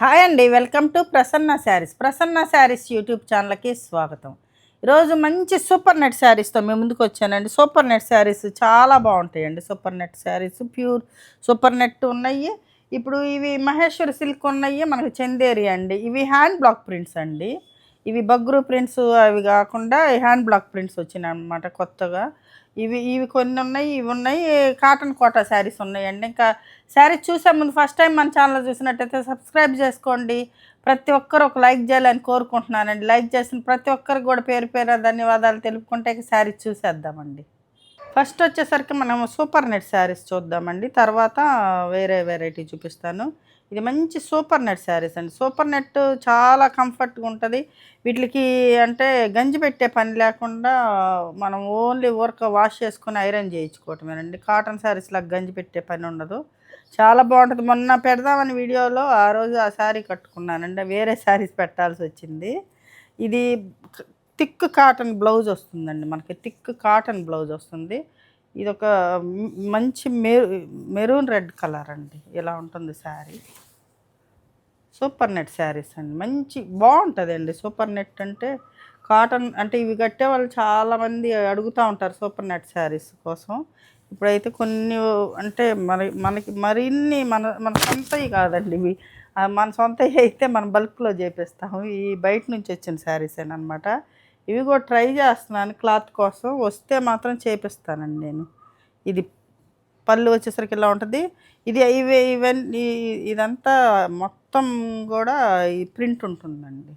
Hi అండి, welcome to Prasanna saris. Prasanna saris YouTube ఛానల్కి స్వాగతం. ఈరోజు మంచి సూపర్ నెట్ శారీస్తో మేము ముందుకు వచ్చానండి. సూపర్ నెట్ శారీస్ చాలా బాగుంటాయండి. Super net saris pure super net ఉన్నాయి. ఇప్పుడు ఇవి మహేశ్వరి సిల్క్ ఉన్నాయి, మనకు చందేరి అండి. ఇవి హ్యాండ్ బ్లాక్ ప్రింట్స్ అండి. ఇవి బగ్రూ ప్రింట్స్ అవి కాకుండా హ్యాండ్ బ్లాక్ ప్రింట్స్ వచ్చినాయి అన్నమాట కొత్తగా. ఇవి ఇవి కొన్ని ఉన్నాయి, ఇవి ఉన్నాయి. కాటన్ కోటా శారీస్ ఉన్నాయండి. ఇంకా శారీస్ చూసే ముందు ఫస్ట్ టైం మన ఛానల్ చూసినట్టయితే సబ్స్క్రైబ్ చేసుకోండి. ప్రతి ఒక్కరు ఒక లైక్ చేయాలని కోరుకుంటున్నానండి. లైక్ చేసిన ప్రతి ఒక్కరికి కూడా పేరు పేరు ధన్యవాదాలు తెలుపుకుంటే శారీస్ చూసేద్దామండి. ఫస్ట్ వచ్చేసరికి మనం సూపర్ నెట్ శారీస్ చూద్దామండి. తర్వాత వేరే వెరైటీ చూపిస్తాను. ఇది మంచి సూపర్ నెట్ శారీస్ అండి. సూపర్ నెట్ చాలా కంఫర్ట్గా ఉంటుంది. వీటికి అంటే గంజి పెట్టే పని లేకుండా మనం ఓన్లీ ఊరక వాష్ చేసుకొని ఐరన్ చేయించుకోవటమేనండి. కాటన్ శారీస్లాగా గంజి పెట్టే పని ఉండదు. చాలా బాగుంటుంది. మొన్న పెడదామని వీడియోలో ఆ రోజు ఆ శారీ కట్టుకున్నానండి. వేరే శారీస్ పెట్టాల్సి వచ్చింది. ఇది థిక్ కాటన్ బ్లౌజ్ వస్తుందండి. మనకి థిక్ కాటన్ బ్లౌజ్ వస్తుంది. ఇది ఒక మంచి మెరూన్ రెడ్ కలర్ అండి. ఇలా ఉంటుంది శారీ. సూపర్ నెట్ శారీస్ అండి. మంచి బాగుంటుందండి. సూపర్ నెట్ అంటే కాటన్ అంటే ఇవి కట్టే వాళ్ళు చాలామంది అడుగుతూ ఉంటారు సూపర్ నెట్ శారీస్ కోసం. ఇప్పుడైతే కొన్ని అంటే మనకి మరిన్ని మన సొంతవి కాదండి ఇవి. మన సొంతవి అయితే మనం బల్క్లో చేపిస్తాము. ఈ బయట నుంచి వచ్చిన శారీసేనమాట. ఇవి కూడా ట్రై చేస్తున్నాను క్లాత్ కోసం. వస్తే మాత్రం చేపిస్తానండి నేను. ఇది పళ్ళు వచ్చేసరికి ఇలా ఉంటుంది. ఇది ఇవన్నీ ఇదంతా మొత్తం కూడా ఈ ప్రింట్ ఉంటుందండి.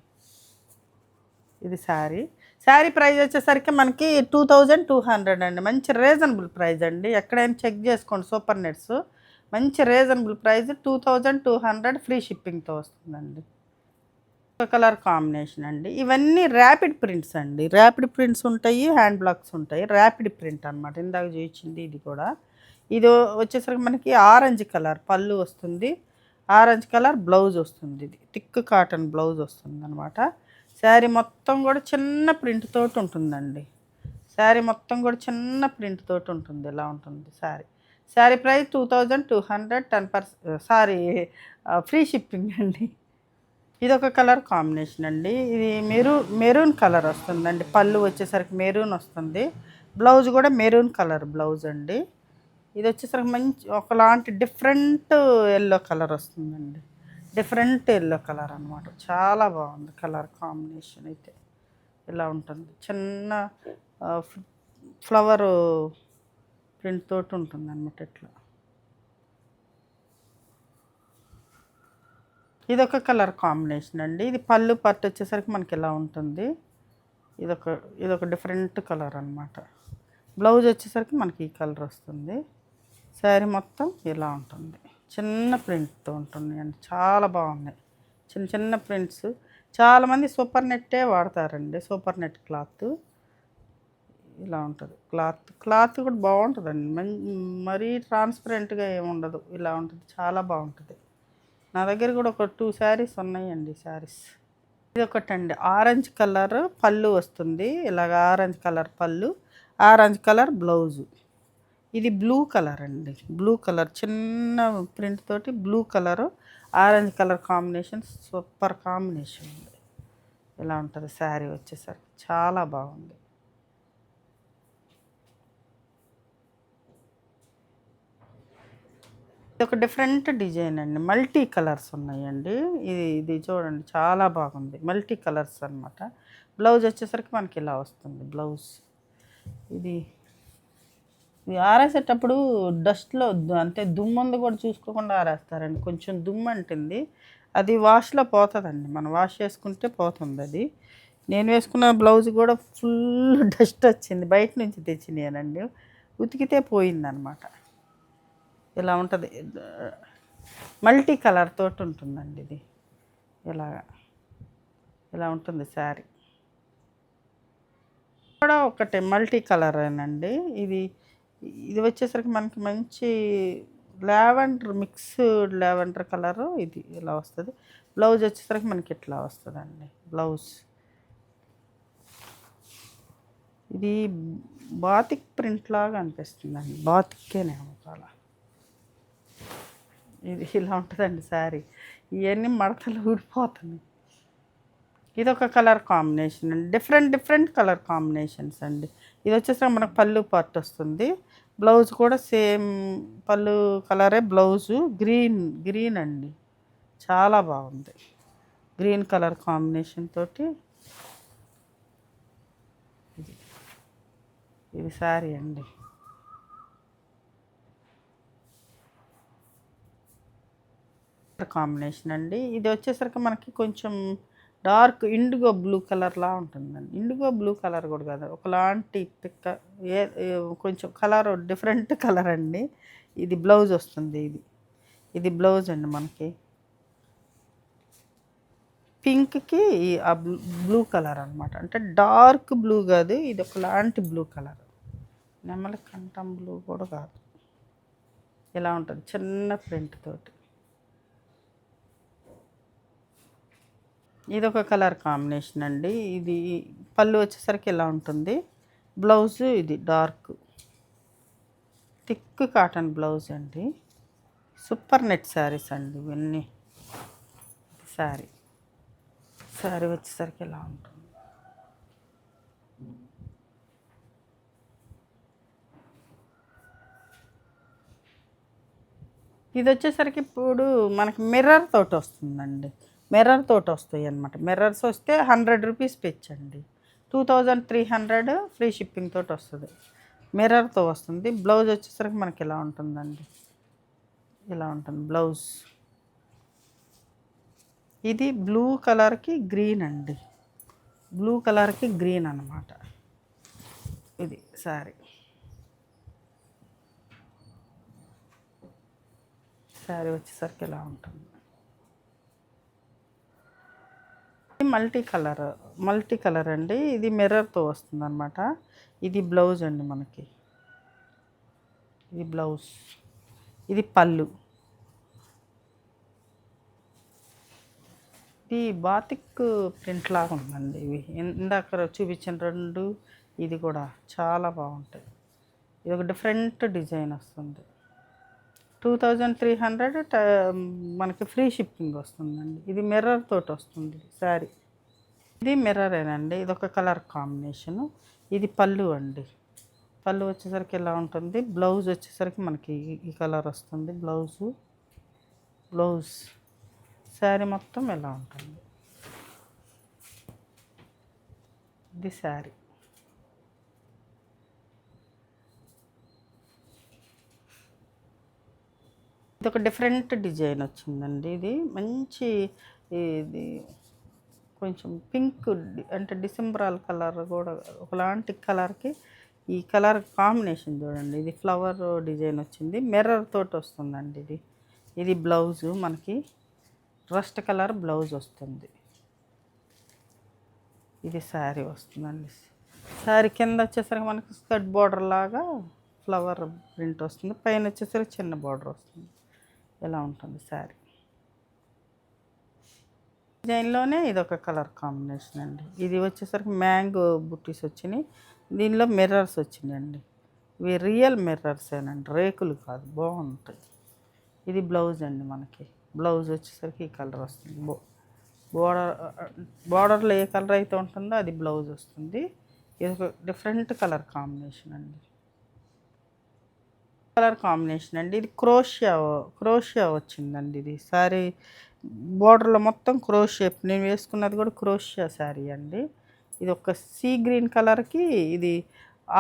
ఇది శారీ ప్రైస్ వచ్చేసరికి మనకి 2200 అండి. మంచి రీజనబుల్ ప్రైస్ అండి. ఎక్కడైనా చెక్ చేసుకోండి. సూపర్ నెట్స్ మంచి రీజనబుల్ ప్రైస్ 2200 ఫ్రీ షిప్పింగ్తో వస్తుందండి. కలర్ కాంబినేషన్ అండి. ఇవన్నీ ర్యాపిడ్ ప్రింట్స్ అండి. ర్యాపిడ్ ప్రింట్స్ ఉంటాయి, హ్యాండ్ బ్లాక్స్ ఉంటాయి. ర్యాపిడ్ ప్రింట్ అనమాట. ఇందాక చూపించింది ఇది కూడా. ఇది వచ్చేసరికి మనకి ఆరెంజ్ కలర్ పళ్ళు వస్తుంది, ఆరెంజ్ కలర్ బ్లౌజ్ వస్తుంది. ఇది థిక్ కాటన్ బ్లౌజ్ వస్తుంది అనమాట. శారీ మొత్తం కూడా చిన్న ప్రింట్ తోటి ఉంటుందండి. శారీ మొత్తం కూడా చిన్న ప్రింట్ తోటి ఉంటుంది. ఇలా ఉంటుంది శారీ ప్రైస్ 2200. 10% ఫ్రీ షిప్పింగ్ అండి. ఇది ఒక కలర్ కాంబినేషన్ అండి. ఇది మెరూన్ కలర్ వస్తుందండి. పళ్ళు వచ్చేసరికి మెరూన్ వస్తుంది. బ్లౌజ్ కూడా మెరూన్ కలర్ బ్లౌజ్ అండి. ఇది వచ్చేసరికి మంచి ఒకలాంటి డిఫరెంట్ ఎల్లో కలర్ వస్తుందండి. డిఫరెంట్ ఎల్లో కలర్ అనమాట. చాలా బాగుంది కలర్ కాంబినేషన్ అయితే. ఇలా ఉంటుంది. చిన్న ఫ్లవర్ ప్రింట్ తోటి ఉంటుంది అనమాట. ఇట్లా ఇదొక కలర్ కాంబినేషన్ అండి. ఇది పళ్ళు పట్టు వచ్చేసరికి మనకి ఇలా ఉంటుంది. ఇదొక డిఫరెంట్ కలర్ అనమాట. బ్లౌజ్ వచ్చేసరికి మనకి ఈ కలర్ వస్తుంది. శారీ మొత్తం ఇలా ఉంటుంది. చిన్న ప్రింట్తో ఉంటుంది అండి. చాలా బాగున్నాయి. చిన్న చిన్న ప్రింట్స్. చాలామంది సూపర్ నెట్టే వాడతారండి. సూపర్ నెట్ క్లాత్ ఇలా ఉంటుంది. క్లాత్ కూడా బాగుంటుందండి. మరీ ట్రాన్స్పరెంట్గా ఏముండదు. ఇలా ఉంటుంది. చాలా బాగుంటుంది. నా దగ్గర కూడా ఒక 2 శారీస్ ఉన్నాయండి. శారీస్ ఇది ఒకటండి. ఆరెంజ్ కలర్ పళ్ళు వస్తుంది. ఇలాగ ఆరెంజ్ కలర్ పళ్ళు, ఆరెంజ్ కలర్ బ్లౌజు. ఇది బ్లూ కలర్ అండి. బ్లూ కలర్ చిన్న ప్రింట్ తోటి blue colour orange colour combination super combination ఉంది. ఇలా ఉంటుంది శారీ వచ్చేసరికి. చాలా బాగుంది. ఒక డిఫరెంట్ డిజైన్ అండి. మల్టీ కలర్స్ ఉన్నాయండి. ఇది చూడండి చాలా బాగుంది. మల్టీ కలర్స్ అనమాట. బ్లౌజ్ వచ్చేసరికి మనకి ఇలా వస్తుంది బ్లౌజ్. ఇది ఆరేసేటప్పుడు డస్ట్లో అంటే దుమ్మంది కూడా చూసుకోకుండా ఆరేస్తారండి. కొంచెం దుమ్ము అంటుంది. అది వాష్లో పోతుందండి. మనం వాష్ చేసుకుంటే పోతుంది అది. నేను వేసుకున్న బ్లౌజ్ కూడా ఫుల్ డస్ట్ వచ్చింది. బయట నుంచి తెచ్చినానండి. ఉతికితే పోయిందనమాట. ఇలా ఉంటుంది. మల్టీ కలర్ తోటి ఉంటుందండి. ఇది ఇలా ఉంటుంది శారీ కూడా ఒకటే మల్టీ కలరేనండి. ఇది వచ్చేసరికి మనకి మంచి మిక్స్డ్ లావెండర్ కలరు. ఇది ఇలా వస్తుంది. బ్లౌజ్ వచ్చేసరికి మనకి ఇట్లా వస్తుందండి బ్లౌజ్. ఇది బాతిక్ ప్రింట్ లాగా అనిపిస్తుందండి. బాతిక్కేనేమో చాలా. ఇది ఇలా ఉంటుందండి శారీ. ఇవన్నీ మడతలు ఊడిపోతున్నాయి. ఇదొక కలర్ కాంబినేషన్ అండి. డిఫరెంట్ డిఫరెంట్ కలర్ కాంబినేషన్స్ అండి. ఇది వచ్చేసరికి మనకు పళ్ళు పార్ట్ వస్తుంది. బ్లౌజ్ కూడా సేమ్ పళ్ళు కలరే బ్లౌజు. గ్రీన్ గ్రీన్ అండి, చాలా బాగుంది. గ్రీన్ కలర్ కాంబినేషన్ తోటి ఇది ఇది శారీ అండి. కాంబినేషన్ అండి. ఇది వచ్చేసరికి మనకి కొంచెం డార్క్ ఇండిగో బ్లూ కలర్లా ఉంటుందండి. ఇండిగో బ్లూ కలర్ కూడా కాదు, ఒకలాంటి పిక్క కొంచెం కలర్ డిఫరెంట్ కలర్ అండి. ఇది బ్లౌజ్ వస్తుంది. ఇది బ్లౌజ్ అండి మనకి. పింక్కి ఆ బ్లూ కలర్ అనమాట. అంటే డార్క్ బ్లూ కాదు, ఇది ఒకలాంటి బ్లూ కలర్. నెమలి కంఠం బ్లూ కూడా కాదు, ఇలా ఉంటుంది చిన్న ప్రింట్ తోటి. ఇది ఒక కలర్ కాంబినేషన్ అండి. ఇది పళ్ళు వచ్చేసరికి ఇలా ఉంటుంది. బ్లౌజ్ ఇది డార్క్ థిక్ కాటన్ బ్లౌజ్ అండి. సూపర్ నెట్ శారీస్ అండి ఇవన్నీ. శారీ వచ్చేసరికి ఇలా ఉంటుంది. ఇది వచ్చేసరికి ఇప్పుడు మనకి మిర్రర్ తోటి వస్తుందండి. మిర్రర్ తోటి వస్తాయి అన్నమాట. మిర్రర్స్ వస్తే 100 రూపీస్ పెంచండి. 2300 ఫ్రీ షిప్పింగ్ తోటి వస్తుంది. మిర్రర్తో వస్తుంది. బ్లౌజ్ వచ్చేసరికి మనకి ఇలా ఉంటుందండి. ఇలా ఉంటుంది బ్లౌజ్. ఇది బ్లూ కలర్కి గ్రీన్ అండి. బ్లూ కలర్కి గ్రీన్ అన్నమాట. ఇది శారీ వచ్చేసరికి ఇలా ఉంటుంది. మల్టీ కలర్ అండి. ఇది మిర్రర్తో వస్తుంది అనమాట. ఇది బ్లౌజ్ అండి మనకి. ఇది బ్లౌజ్, ఇది పళ్ళు. ఇది బాతిక్ ప్రింట్ లాగా ఉందండి. ఇవి ఇందాక చూపించిన రెండు, ఇది కూడా చాలా బాగుంటాయి. ఇది ఒక డిఫరెంట్ డిజైన్ వస్తుంది. 2300 మనకి ఫ్రీ షిప్పింగ్ వస్తుందండి. ఇది మిర్రర్ తోటి వస్తుంది శారీ. ఇది మిర్రరేనండి. ఇది ఒక కలర్ కాంబినేషను. ఇది పళ్ళు అండి. పళ్ళు వచ్చేసరికి ఇలా ఉంటుంది. బ్లౌజ్ వచ్చేసరికి మనకి ఈ కలర్ వస్తుంది. బ్లౌజ్ శారీ మొత్తం ఇలా ఉంటుంది. ఇది శారీ. ఇది ఒక డిఫరెంట్ డిజైన్ వచ్చిందండి. ఇది మంచి, ఇది కొంచెం పింక్ అంటే డిసెంబరాల్ కలర్ కూడా ఒకలాంటి కలర్కి ఈ కలర్ కాంబినేషన్ చూడండి. ఇది ఫ్లవర్ డిజైన్ వచ్చింది. మిర్రర్ తోటి వస్తుందండి. ఇది బ్లౌజు మనకి రస్ట్ కలర్ బ్లౌజ్ వస్తుంది. ఇది శారీ వస్తుందండి. శారీ కింద వచ్చేసరికి మనకి స్కర్ట్ బార్డర్ లాగా ఫ్లవర్ ప్రింట్ వస్తుంది. పైన వచ్చేసరికి చిన్న బార్డర్ వస్తుంది. ఇలా ఉంటుంది శారీ. డిజైన్లోనే ఇది ఒక కలర్ కాంబినేషన్ అండి. ఇది వచ్చేసరికి మ్యాంగో బుట్టీస్ వచ్చినాయి. దీనిలో మిర్రర్స్ వచ్చినాయండి. ఇవి రియల్ మిర్రర్సేనండి, రేకులు కాదు. బాగుంటాయి. ఇది బ్లౌజ్ అండి మనకి. బ్లౌజ్ వచ్చేసరికి ఈ కలర్ వస్తుంది. బార్డర్లో ఏ కలర్ అయితే ఉంటుందో అది బ్లౌజ్ వస్తుంది. ఇది ఒక డిఫరెంట్ కలర్ కాంబినేషన్ అండి. కలర్ కాంబినేషన్ అండి. ఇది క్రోషియా వచ్చిందండి. ఇది శారీ బోర్డర్లో మొత్తం షేప్. నేను వేసుకున్నది కూడా క్రోషియా శారీ అండి. ఇది ఒక సీ గ్రీన్ కలర్కి ఇది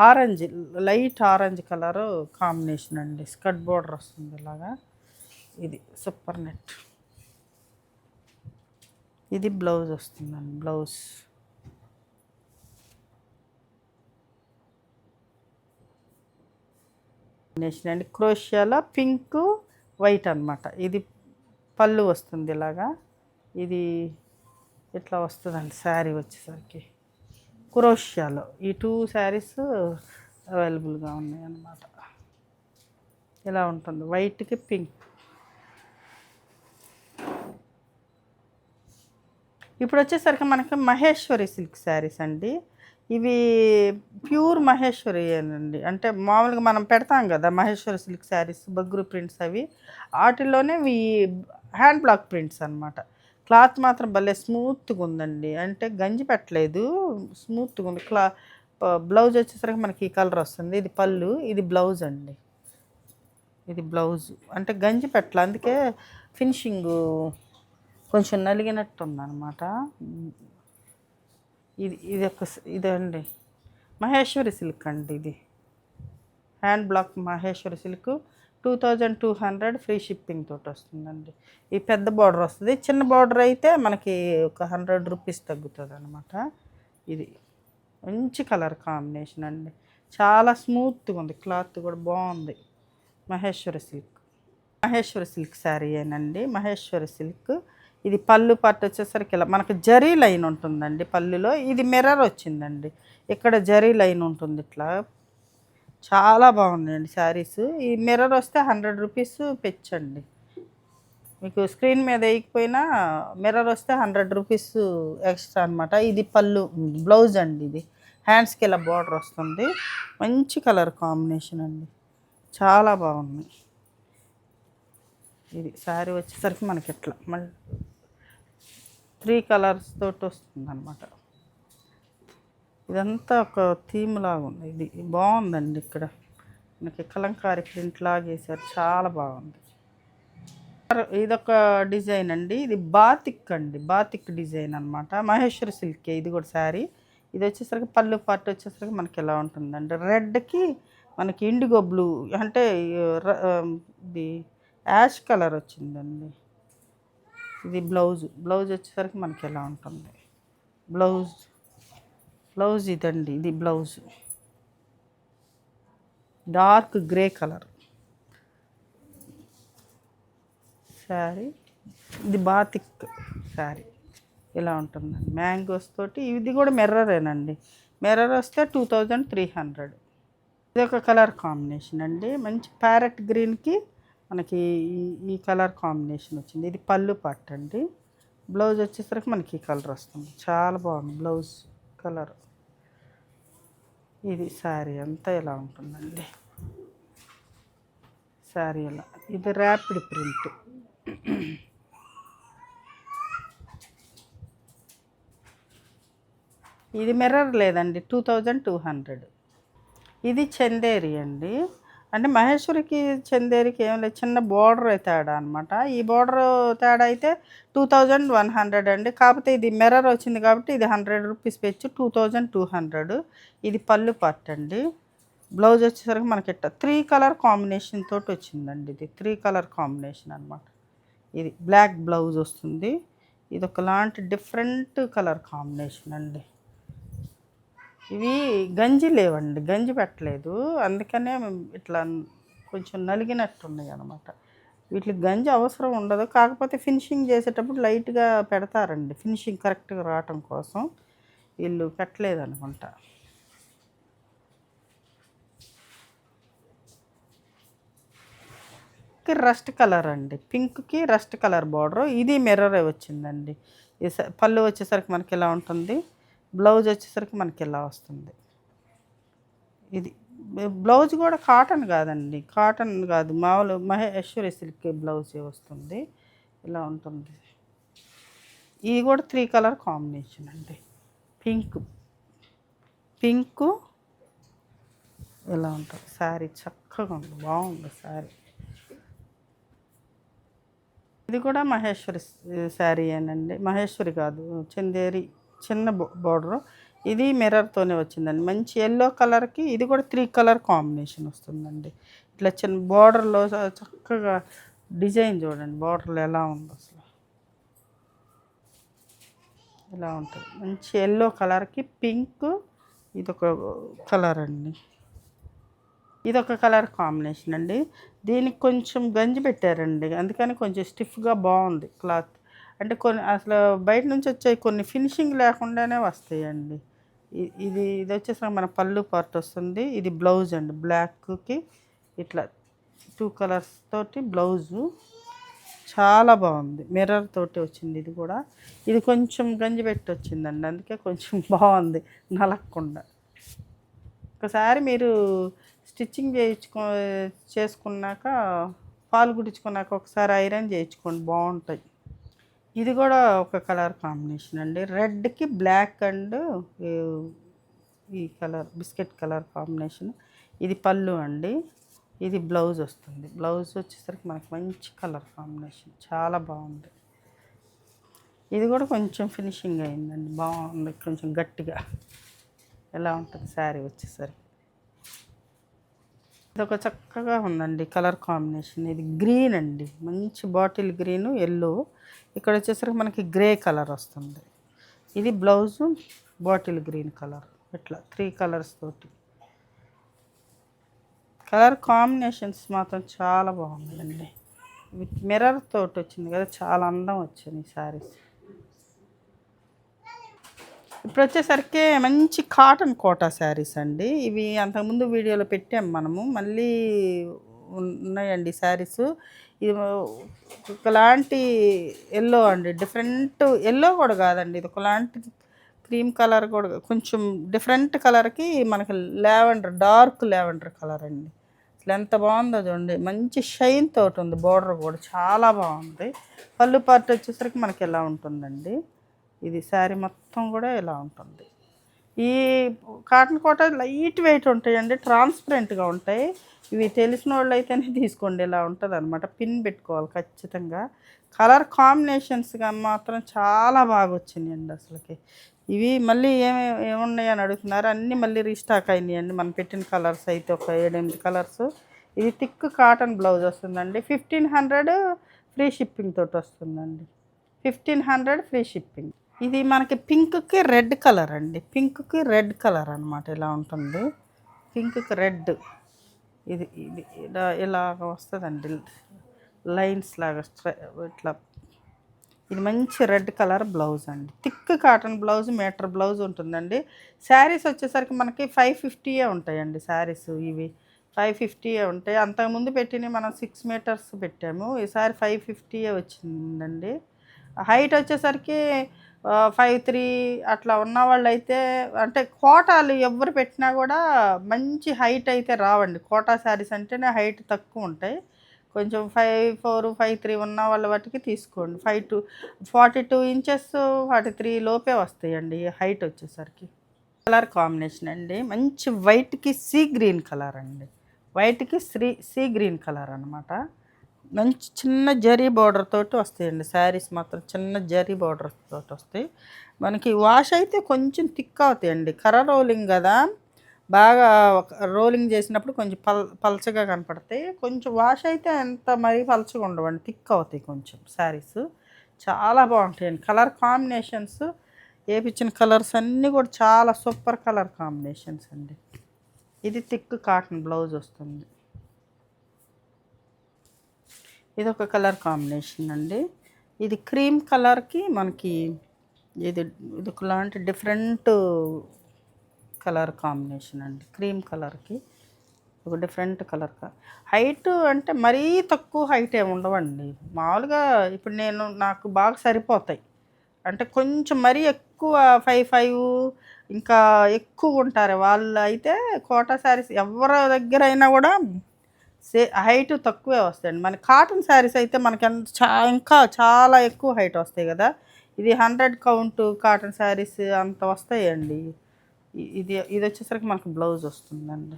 orange, light orange colour combination అండి. స్కర్ట్ బోర్డర్ వస్తుంది ఇలాగా. ఇది సూపర్ నెట్. ఇది బ్లౌజ్ వస్తుందండి. బ్లౌజ్ కాంబినేషన్ అండి. క్రోషియాలో పింక్ వైట్ అనమాట. ఇది పళ్ళు వస్తుంది ఇలాగా. ఇది ఇట్లా వస్తుందండి శారీ వచ్చేసరికి. క్రోషియాలో ఈ 2 శారీస్ అవైలబుల్గా ఉన్నాయి అన్నమాట. ఇలా ఉంటుంది వైట్కి పింక్. ఇప్పుడు వచ్చేసరికి మనకి మహేశ్వరి సిల్క్ శారీస్ అండి. ఇవి ప్యూర్ మహేశ్వరియేనండి. అంటే మామూలుగా మనం పెడతాం కదా మహేశ్వరి సిల్క్ శారీస్, బగ్రు ప్రింట్స్ అవి. ఆటిల్లోనే ఇవి హ్యాండ్ బ్లాక్ ప్రింట్స్ అనమాట. క్లాత్ మాత్రం భలే స్మూత్‌గా ఉందండి. అంటే గంజి పెట్టలేదు. స్మూత్‌గా ఉంది. బ్లౌజ్ వచ్చేసరికి మనకి ఈ కలర్ వస్తుంది. ఇది పళ్ళు, ఇది బ్లౌజ్ అండి. ఇది బ్లౌజ్. అంటే గంజి పెట్టలే. అందుకే ఫినిషింగు కొంచెం నలిగినట్టు ఉందనమాట. ఇదండి మహేశ్వరి సిల్క్ అండి. ఇది hand black Maheshwari silk 2200 free shipping తోటి వస్తుందండి. ఈ పెద్ద బార్డర్ వస్తుంది. చిన్న బార్డర్ అయితే మనకి ఒక 100 రూపీస్ తగ్గుతుంది అనమాట. ఇది మంచి కలర్ కాంబినేషన్ అండి. చాలా స్మూత్గా ఉంది. క్లాత్ కూడా బాగుంది. మహేశ్వరి సిల్క్ శారీ ఏనండి. మహేశ్వరి సిల్క్. ఇది పళ్ళు పట్టు వచ్చేసరికి ఇలా మనకు జరీ లైన్ ఉంటుందండి పళ్ళులో. ఇది మిర్రర్ వచ్చిందండి. ఇక్కడ జరీ లైన్ ఉంటుంది ఇట్లా. చాలా బాగున్నాయండి శారీస్. ఈ మిర్రర్ వస్తే 100 రూపీస్ పెంచండి. మీకు స్క్రీన్ మీద వేయకపోయినా మిర్రర్ వస్తే 100 రూపీస్ ఎక్స్ట్రా అనమాట. ఇది పళ్ళు, బ్లౌజ్ అండి. ఇది హ్యాండ్స్కి ఇలా బార్డర్ వస్తుంది. మంచి కలర్ కాంబినేషన్ అండి. చాలా బాగుంది. ఇది శారీ వచ్చేసరికి మనకి ఇట్లా మళ్ళీ 3 కలర్స్ తోటి వస్తుంది అనమాట. ఇదంతా ఒక థీమ్ లాగా ఉంది. ఇది బాగుందండి. ఇక్కడ మనకి కలంకారీ ప్రింట్ లాగా వేసారు. చాలా బాగుంది. ఇదొక డిజైన్ అండి. ఇది బాతిక్ అండి. బాతిక్ డిజైన్ అనమాట. మహేశ్వరి సిల్క్ ఇది కూడా శారీ. ఇది వచ్చేసరికి పళ్ళు పార్ట్ వచ్చేసరికి మనకి ఎలా ఉంటుందండి. రెడ్కి మనకి ఇండిగో బ్లూ అంటే ఇది యాష్ కలర్ వచ్చిందండి. ఇది బ్లౌజ్. బ్లౌజ్ వచ్చేసరికి మనకి ఎలా ఉంటుంది. బ్లౌజ్ ఇదండి. ఇది blouse dark grey colour sari. ఇది బాతిక్ శారీ ఇలా ఉంటుందండి. మ్యాంగోస్ తోటి. ఇది కూడా మిర్రరేనండి. మిర్రర్ వస్తే 2300. ఇది ఒక కలర్ కాంబినేషన్ అండి. మంచి ప్యారెట్ గ్రీన్కి మనకి ఈ కలర్ కాంబినేషన్ వచ్చింది. ఇది పళ్ళు పట్టు అండి. బ్లౌజ్ వచ్చేసరికి మనకి ఈ కలర్ వస్తుంది. చాలా బాగుంది బ్లౌజ్ కలర్. ఇది శారీ అంతా ఇలా ఉంటుందండి. శారీ ఇలా. ఇది ర్యాపిడ్ ప్రింట్. ఇది మిర్రర్ లేదండి. 2200. ఇది చందేరి అండి. అంటే మహేశ్వరికి చందేరికి ఏం లేదు, చిన్న బోర్డర్ తేడా అనమాట. ఈ బోర్డర్ తేడా అయితే 2100 అండి. కాకపోతే ఇది మిర్రర్ వచ్చింది కాబట్టి ఇది 100 రూపీస్ పెంచి 2200. ఇది పళ్ళు పార్ట్ అండి. బ్లౌజ్ వచ్చేసరికి మనకి ఇట్లా 3 కలర్ కాంబినేషన్ తోటి వచ్చిందండి. ఇది 3 కలర్ కాంబినేషన్ అనమాట. ఇది బ్లాక్ బ్లౌజ్ వస్తుంది. ఇది ఒకలాంటి డిఫరెంట్ కలర్ కాంబినేషన్ అండి. ఇవి గంజి లేవండి. గంజి పెట్టలేదు. అందుకనే ఇట్లా కొంచెం నలిగినట్టున్నాయి అనమాట. వీటికి గంజి అవసరం ఉండదు. కాకపోతే ఫినిషింగ్ చేసేటప్పుడు లైట్గా పెడతారండి. ఫినిషింగ్ కరెక్ట్గా రావటం కోసం వీళ్ళు పెట్టలేదు అనుకుంటా. రస్ట్ కలర్ అండి. పింక్కి రస్ట్ కలర్ బార్డర్. ఇది మిర్రరే వచ్చిందండి. పళ్ళు వచ్చేసరికి మనకి ఇలా ఉంటుంది. బ్లౌజ్ వచ్చేసరికి మనకి ఇలా వస్తుంది. ఇది బ్లౌజ్ కూడా కాటన్ కాదండి. కాటన్ కాదు, మామూలు మహేశ్వరి సిల్క్ బ్లౌజ్ వస్తుంది. ఇలా ఉంటుంది. ఇది కూడా 3 కలర్ కాంబినేషన్ అండి. పింకు ఇలా ఉంటుంది. శారీ చక్కగా ఉంది. బాగుంది శారీ. ఇది కూడా మహేశ్వరి శారీ ఏనండి. మహేశ్వరి కాదు, చందేరి చిన్న బార్డరు. ఇది మిర్రర్తోనే వచ్చిందండి. మంచి ఎల్లో కలర్కి ఇది కూడా 3 కలర్ కాంబినేషన్ వస్తుందండి. ఇట్లా చిన్న బార్డర్లో చక్కగా డిజైన్ చూడండి. బార్డర్లో ఎలా ఉందో అసలు ఇలా ఉంటుంది. మంచి ఎల్లో కలర్కి పింక్ ఇదొక కలర్ అండి. ఇదొక కలర్ కాంబినేషన్ అండి. దీనికి కొంచెం గంజి పెట్టారండి. అందుకని కొంచెం స్టిఫ్గా బాగుంది క్లాత్. అంటే కొన్ని అసలు బయట నుంచి వచ్చే కొన్ని ఫినిషింగ్ లేకుండానే వస్తాయండి. ఇది వచ్చేసరికి మన పళ్ళు పార్ట్ వస్తుంది. ఇది బ్లౌజ్ అండి. బ్లాక్కి ఇట్లా 2 కలర్స్ తోటి బ్లౌజు. చాలా బాగుంది. మిర్రర్ తోటి వచ్చింది ఇది కూడా. ఇది కొంచెం గంజి పెట్టి వచ్చిందండి, అందుకే కొంచెం బాగుంది నలగకుండా. ఒకసారి మీరు స్టిచ్చింగ్ చేసుకున్నాక, పాలు కుట్టించుకున్నాక ఒకసారి ఐరన్ చేయించుకోండి, బాగుంటాయి. ఇది కూడా ఒక కలర్ కాంబినేషన్ అండి, రెడ్కి బ్లాక్ అండ్ ఈ కలర్ బిస్కెట్ కలర్ కాంబినేషన్. ఇది పళ్ళు అండి, ఇది బ్లౌజ్ వస్తుంది. బ్లౌజ్ వచ్చేసరికి మనకి మంచి కలర్ కాంబినేషన్, చాలా బాగుంది. ఇది కూడా కొంచెం ఫినిషింగ్ అయిందండి, బాగుంది, కొంచెం గట్టిగా. ఎలా ఉంటుంది శారీ వచ్చేసరికి. ఇది ఒక చక్కగా ఉందండి కలర్ కాంబినేషన్. ఇది గ్రీన్ అండి, మంచి బాటిల్ గ్రీను, ఎల్లో. ఇక్కడ వచ్చేసరికి మనకి గ్రే కలర్ వస్తుంది. ఇది బ్లౌజు బాటిల్ గ్రీన్ కలర్. ఇట్లా 3 కలర్స్ తోటి. కలర్ కాంబినేషన్స్ మాత్రం చాలా బాగుందండి. విత్ మిర్రర్ తోటి వచ్చింది కదా, చాలా అందం వచ్చింది ఈ శారీస్. ఇప్పుడు వచ్చేసరికి మంచి కాటన్ కోటా శారీస్ అండి. ఇవి అంతకుముందు వీడియోలో పెట్టాము మనము, మళ్ళీ ఉన్నాయండి శారీస్. ఇది ఒకలాంటి ఎల్లో అండి, డిఫరెంట్ ఎల్లో కూడా కాదండి, ఇది ఒకలాంటి క్రీమ్ కలర్ కూడా, కొంచెం డిఫరెంట్ కలర్కి మనకి లావెండర్, డార్క్ లావెండర్ కలర్ అండి. అసలు ఎంత బాగుందో చూడండి, మంచి షైన్ తోటి ఉంది. బోర్డర్ కూడా చాలా బాగుంది. పళ్ళు పార్ట్ వచ్చేసరికి మనకి ఎలా ఉంటుందండి, ఇది శారీ మొత్తం కూడా ఇలా ఉంటుంది. ఈ కాటన్ కోట లైట్ వెయిట్ ఉంటాయండి, ట్రాన్స్పరెంట్గా ఉంటాయి. ఇవి తెలిసిన వాళ్ళు అయితేనే తీసుకోండి, ఇలా ఉంటుంది అనమాట. పిన్ పెట్టుకోవాలి ఖచ్చితంగా. కలర్ కాంబినేషన్స్గా మాత్రం చాలా బాగా వచ్చినాయండి అసలుకి. ఇవి మళ్ళీ ఏమున్నాయి అని అడుగుతున్నారు, అన్నీ మళ్ళీ రీస్టాక్ అయినాయండి. మనం పెట్టిన కలర్స్ అయితే ఒక 7-8 కలర్స్. ఇది థిక్ కాటన్ బ్లౌజ్ వస్తుందండి. 1500 ఫ్రీ షిప్పింగ్ తోటి వస్తుందండి. 1500 ఫ్రీ షిప్పింగ్. ఇది మనకి పింక్కి రెడ్ కలర్ అండి, పింక్కి రెడ్ కలర్ అనమాట. ఇలా ఉంటుంది, పింక్కి రెడ్. ఇది ఇది ఇలాగ వస్తుందండి, లైన్స్ లాగా ఇట్లా. ఇది మంచి రెడ్ కలర్ బ్లౌజ్ అండి, thick cotton blouse, metre blouse ఉంటుందండి. శారీస్ వచ్చేసరికి మనకి 550 ఉంటాయండి శారీస్. ఇవి 550 ఉంటాయి. అంతకుముందు పెట్టినవి మనం 6 మీటర్స్ పెట్టాము, ఈసారి 550 వచ్చిందండి. హైట్ వచ్చేసరికి 5'3" అట్లా ఉన్నవాళ్ళు అయితే, అంటే కోటాలు ఎవరు పెట్టినా కూడా మంచి హైట్ అయితే రావండి. కోటా శారీస్ అంటేనే హైట్ తక్కువ ఉంటాయి. కొంచెం 5'4", 5'3" ఉన్న వాళ్ళ వాటికి తీసుకోండి. 42 ఇంచెస్ 43 లోపే వస్తాయండి హైట్ వచ్చేసరికి. కలర్ కాంబినేషన్ అండి, మంచి వైట్కి సీ గ్రీన్ కలర్ అండి, వైట్కి సీ గ్రీన్ కలర్ అనమాట. మంచి చిన్న జరీ బార్డర్ తోటి వస్తాయండి శారీస్ మాత్రం, చిన్న జరీ బార్డర్ తోటి వస్తాయి. మనకి వాష్ అయితే కొంచెం థిక్ అవుతాయండి, కర్ర రోలింగ్ కదా, బాగా రోలింగ్ చేసినప్పుడు కొంచెం పల్చగా కనపడతాయి. కొంచెం వాష్ అయితే ఎంత మరీ పల్చగా ఉండవండి, థిక్ అవుతాయి కొంచెం శారీస్. చాలా బాగుంటాయండి కలర్ కాంబినేషన్స్. వేపించిన కలర్స్ అన్నీ కూడా చాలా సూపర్ కలర్ కాంబినేషన్స్ అండి. ఇది థిక్ కాటన్ బ్లౌజ్ వస్తుంది. ఇది ఒక కలర్ కాంబినేషన్ అండి, ఇది క్రీమ్ కలర్కి మనకి ఇది ఇది ఒకలాంటి డిఫరెంట్ కలర్ కాంబినేషన్ అండి. క్రీమ్ కలర్కి ఒక డిఫరెంట్ కలర్. హైట్ అంటే మరీ తక్కువ హైట్ ఏమి ఉండవండి, మామూలుగా ఇప్పుడు నాకు బాగా సరిపోతాయి. అంటే కొంచెం మరీ ఎక్కువ 5'5", ఇంకా ఎక్కువ ఉంటారు వాళ్ళు అయితే కోటా శారీస్ ఎవరి దగ్గర అయినా కూడా హైట్ తక్కువే వస్తాయండి. మన కాటన్ శారీస్ అయితే మనకి ఇంకా చాలా ఎక్కువ హైట్ వస్తాయి కదా. ఇది 100 కౌంట్ కాటన్ శారీస్ అంత వస్తాయండి. ఇది ఇది వచ్చేసరికి మనకు బ్లౌజ్ వస్తుందండి.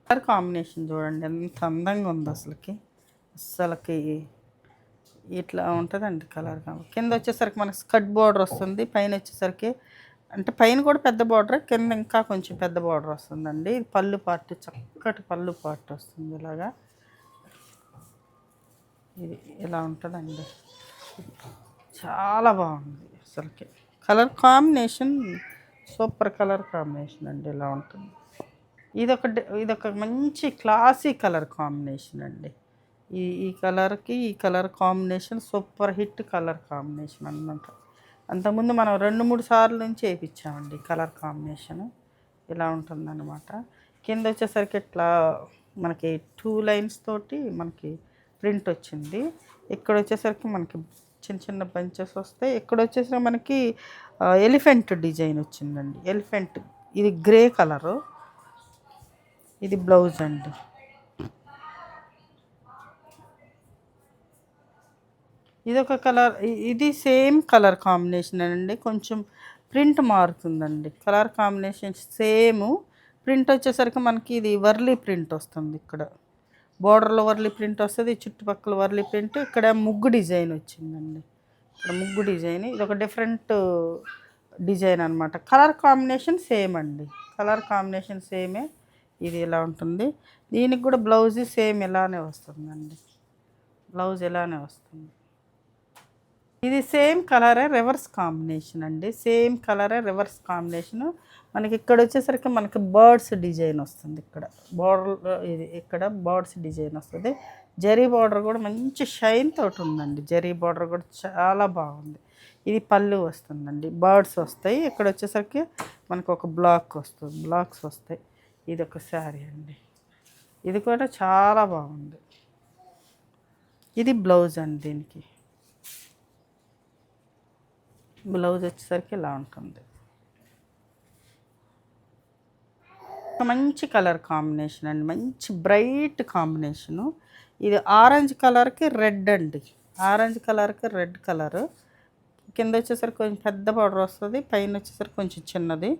కలర్ కాంబినేషన్ చూడండి ఎంత అందంగా ఉంది అసలుకి ఇట్లా ఉంటుందండి కలర్. కింద వచ్చేసరికి మనకి స్కర్ట్ బార్డర్ వస్తుంది, పైన వచ్చేసరికి అంటే పైన కూడా పెద్ద బార్డర్, కింద ఇంకా కొంచెం పెద్ద బార్డర్ వస్తుందండి. ఇది పళ్ళు పార్ట్, చక్కటి పళ్ళు పార్ట్ వస్తుంది ఇలాగా. ఇది ఇలా ఉంటుందండి, చాలా బాగుంది అసలుకి. Colour combination super colour combination అండి, ఇలా ఉంటుంది. ఇదొక మంచి క్లాసీ కలర్ కాంబినేషన్ అండి. ఈ కలర్కి ఈ colour combination super hit colour combination అన్నమాట. అంతకుముందు మనం 2-3 సార్లు నుంచి వేయించామండి కలర్ కాంబినేషన్. ఇలా ఉంటుందన్నమాట. కింద వచ్చేసరికి ఇట్లా మనకి 2 లైన్స్ తోటి మనకి ప్రింట్ వచ్చింది. ఇక్కడ వచ్చేసరికి మనకి చిన్న చిన్న బంచెస్ వస్తాయి. ఇక్కడ వచ్చేసరికి మనకి ఎలిఫెంట్ డిజైన్ వచ్చిందండి. ఎలిఫెంట్ ఇది గ్రే కలరు. ఇది బ్లౌజ్ అండి. ఇదొక కలర్, ఇది సేమ్ కలర్ కాంబినేషన్ అండి. కొంచెం ప్రింట్ మారుతుందండి. కలర్ కాంబినేషన్ సేమ్, ప్రింట్ వచ్చేసరికి మనకి ఇది వర్లీ ప్రింట్ వస్తుంది. ఇక్కడ బోర్డర్లో వర్లీ ప్రింట్ వస్తుంది, చుట్టుపక్కల వర్లీ ప్రింట్. ఇక్కడ ముగ్గు డిజైన్ వచ్చిందండి. ఇక్కడ ముగ్గు డిజైన్, ఇది ఒక డిఫరెంట్ డిజైన్ అనమాట. కలర్ కాంబినేషన్ సేమ్ అండి. కలర్ కాంబినేషన్ సేమే. ఇది ఇలా ఉంటుంది. దీనికి కూడా బ్లౌజ్ సేమ్ ఇలానే వస్తుందండి. బ్లౌజ్ ఇలానే వస్తుంది. ఇది సేమ్ కలరే రివర్స్ కాంబినేషన్ అండి. సేమ్ కలరే రివర్స్ కాంబినేషను. మనకి ఇక్కడ వచ్చేసరికి మనకి బర్డ్స్ డిజైన్ వస్తుంది. ఇక్కడ బోర్డర్, ఇది ఇక్కడ బర్డ్స్ డిజైన్ వస్తుంది. జరీ బార్డర్ కూడా మంచి షైన్ తోటి ఉందండి. జరీ బార్డర్ కూడా చాలా బాగుంది. ఇది పళ్ళు వస్తుందండి. బర్డ్స్ వస్తాయి. ఇక్కడ వచ్చేసరికి మనకు ఒక బ్లాక్స్ వస్తాయి. ఇది ఒక శారీ అండి. ఇది కూడా చాలా బాగుంది. ఇది బ్లౌజ్ అండి. దీనికి బ్లౌజ్ వచ్చేసరికి ఇలా ఉంటుంది. మంచి కలర్ కాంబినేషన్ అండి. మంచి బ్రైట్ కాంబినేషను. ఇది ఆరెంజ్ కలర్కి రెడ్ అండి. ఆరెంజ్ కలర్కి రెడ్ కలరు. కింద వచ్చేసరికి కొంచెం పెద్ద బార్డర్ వస్తుంది, పైన వచ్చేసరికి కొంచెం చిన్నది.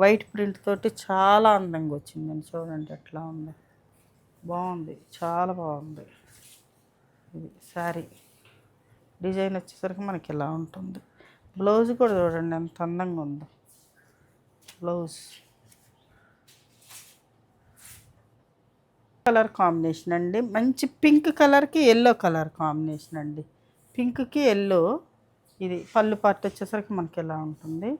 వైట్ ప్రింట్ తోటి చాలా అందంగా వచ్చిందండి. చూడండి ఎట్లా ఉంది, బాగుంది, చాలా బాగుంది. ఇది శారీ డిజైన్ వచ్చేసరికి మనకి ఇలా ఉంటుంది. బ్లౌజ్ కూడా చూడండి ఎంత అందంగా ఉందో. బ్లౌజ్ కలర్ కాంబినేషన్ అండి. మంచి పింక్ కలర్కి ఎల్లో కలర్ కాంబినేషన్ అండి. పింక్కి ఎల్లో. ఇది పళ్ళు పార్ట్ వచ్చేసరికి మనకి ఇలా ఉంటుంది.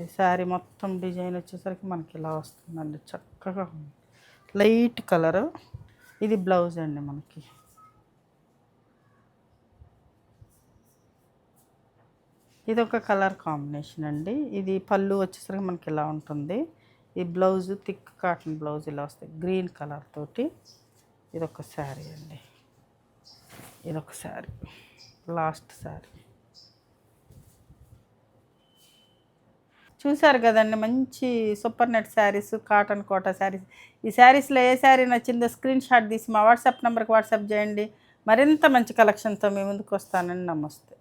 ఈ శారీ మొత్తం డిజైన్ వచ్చేసరికి మనకి ఇలా వస్తుందండి. చక్కగా ఉంది, లైట్ కలరు. ఇది బ్లౌజ్ అండి. మనకి ఇది ఒక కలర్ కాంబినేషన్ అండి. ఇది పళ్ళు వచ్చేసరికి మనకి ఇలా ఉంటుంది. ఈ బ్లౌజ్ థిక్ కాటన్ బ్లౌజ్ ఇలా వస్తుంది గ్రీన్ కలర్ తోటి. ఇదొక శారీ అండి. ఇదొక శారీ, లాస్ట్ శారీ. చూసారు కదండి, మంచి super net saris, cotton Kota saris. ఈ శారీస్లో ఏ శారీ నచ్చిందో స్క్రీన్ షాట్ తీసి మా వాట్సాప్ నెంబర్కి వాట్సాప్ చేయండి. మరింత మంచి కలెక్షన్తో మీ ముందుకు వస్తానని. నమస్తే.